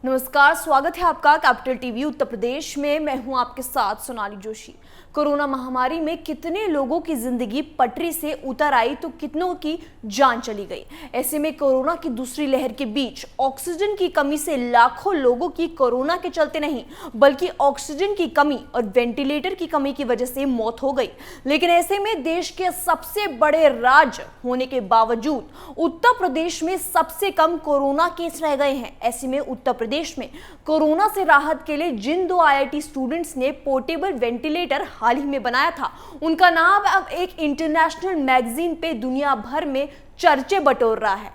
नमस्कार, स्वागत है आपका कैपिटल टीवी उत्तर प्रदेश में। मैं हूं आपके साथ सोनाली जोशी। कोरोना महामारी में कितने लोगों की जिंदगी पटरी से उतर आई तो कितनों की जान चली गई। ऐसे में कोरोना की दूसरी लहर के बीच ऑक्सीजन की कमी से लाखों लोगों की कोरोना के चलते नहीं बल्कि ऑक्सीजन की कमी और वेंटिलेटर की कमी की वजह से मौत हो गई। लेकिन ऐसे में देश के सबसे बड़े राज्य होने के बावजूद उत्तर प्रदेश में सबसे कम कोरोना केस रह गए हैं। ऐसे में उत्तर प्रदेश में कोरोना से राहत के लिए जिन दो आईआईटी स्टूडेंट्स ने पोर्टेबल वेंटिलेटर हाल ही में बनाया था, उनका नाम अब एक इंटरनेशनल मैगजीन पे दुनिया भर में चर्चे बटोर रहा है।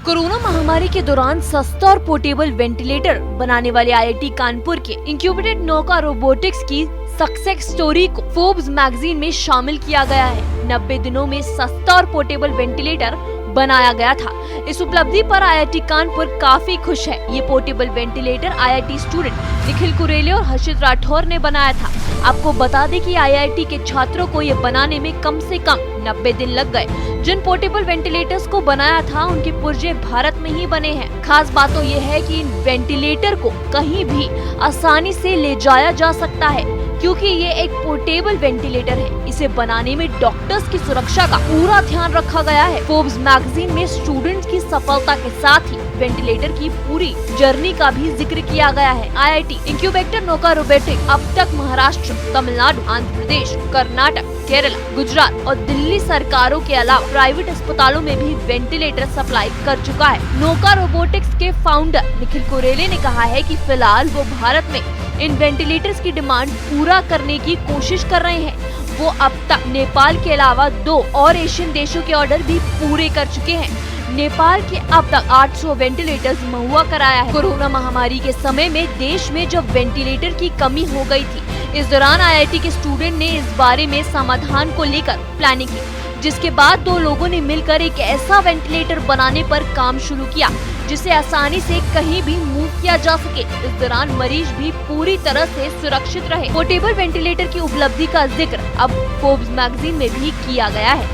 कोरोना महामारी के दौरान सस्ता और पोर्टेबल वेंटिलेटर बनाने वाले आईआईटी कानपुर के इंक्यूबेटेड नौका रोबोटिक्स की सक्सेस स्टोरी को फोर्ब्स मैगजीन में शामिल किया गया है। 90 दिनों में सस्ता और पोर्टेबल वेंटिलेटर बनाया गया था। इस उपलब्धि पर आईआईटी कानपुर काफी खुश है। ये portable ventilator IIT student Nikhil Kurele और हर्षित राठौर ने बनाया था। आपको बता दें कि आईआईटी के छात्रों को ये बनाने में कम से कम 90 दिन लग गए। जिन पोर्टेबल वेंटिलेटर्स को बनाया था उनके पुर्जे भारत में ही बने हैं। खास बात तो ये है कि इन वेंटिलेटर को कहीं भी आसानी से ले जाया जा सकता है क्योंकि ये एक पोर्टेबल वेंटिलेटर है। इसे बनाने में डॉक्टर्स की सुरक्षा का पूरा ध्यान रखा गया है। फोर्ब्स मैगजीन में स्टूडेंट्स की सफलता के साथ ही वेंटिलेटर की पूरी जर्नी का भी जिक्र किया गया है। आईआईटी इंक्यूबेटर नौका रोबोटिक अब तक महाराष्ट्र, तमिलनाडु, आंध्र प्रदेश, कर्नाटक, केरला, गुजरात और दिल्ली सरकारों के अलावा प्राइवेट अस्पतालों में भी वेंटिलेटर सप्लाई कर चुका है। नौका रोबोटिक्स के फाउंडर निखिल कुरेले ने कहा है कि फिलहाल वो भारत में इन वेंटिलेटर्स की डिमांड पूरा करने की कोशिश कर रहे हैं। वो अब तक नेपाल के अलावा 2 और एशियन देशों के ऑर्डर भी पूरे कर चुके हैं। नेपाल के अब तक 800 वेंटिलेटर्स मुहैया कराया है। कोरोना महामारी के समय में देश में जब वेंटिलेटर की कमी हो गई थी, इस दौरान आईआईटी के स्टूडेंट ने इस बारे में समाधान को लेकर प्लानिंग की, जिसके बाद 2 लोगों ने मिलकर एक ऐसा वेंटिलेटर बनाने पर काम शुरू किया जिसे आसानी से कहीं भी मूव किया जा सके। इस दौरान मरीज भी पूरी तरह से सुरक्षित रहे। पोर्टेबल वेंटिलेटर की उपलब्धि का जिक्र अब फोर्ब्स मैगजीन में भी किया गया है।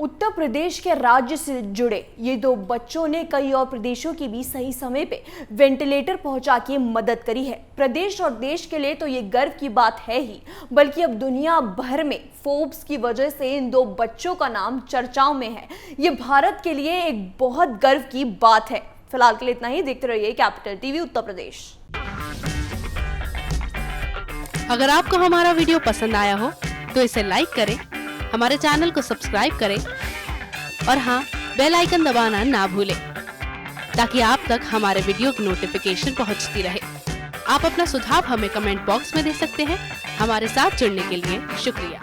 उत्तर प्रदेश के राज्य से जुड़े ये 2 बच्चों ने कई और प्रदेशों की भी सही समय पे वेंटिलेटर पहुंचा के मदद करी है। प्रदेश और देश के लिए तो ये गर्व की बात है ही, बल्कि अब दुनिया भर में फोर्ब्स की वजह से इन 2 बच्चों का नाम चर्चाओं में है। ये भारत के लिए एक बहुत गर्व की बात है। फिलहाल के लिए इतना ही। देखते रहिए कैपिटल टीवी उत्तर प्रदेश। अगर आपको हमारा वीडियो पसंद आया हो तो इसे लाइक करें, हमारे चैनल को सब्सक्राइब करें और हाँ, बेल आइकन दबाना ना भूलें ताकि आप तक हमारे वीडियो की नोटिफिकेशन पहुंचती रहे। आप अपना सुझाव हमें कमेंट बॉक्स में दे सकते हैं। हमारे साथ जुड़ने के लिए शुक्रिया।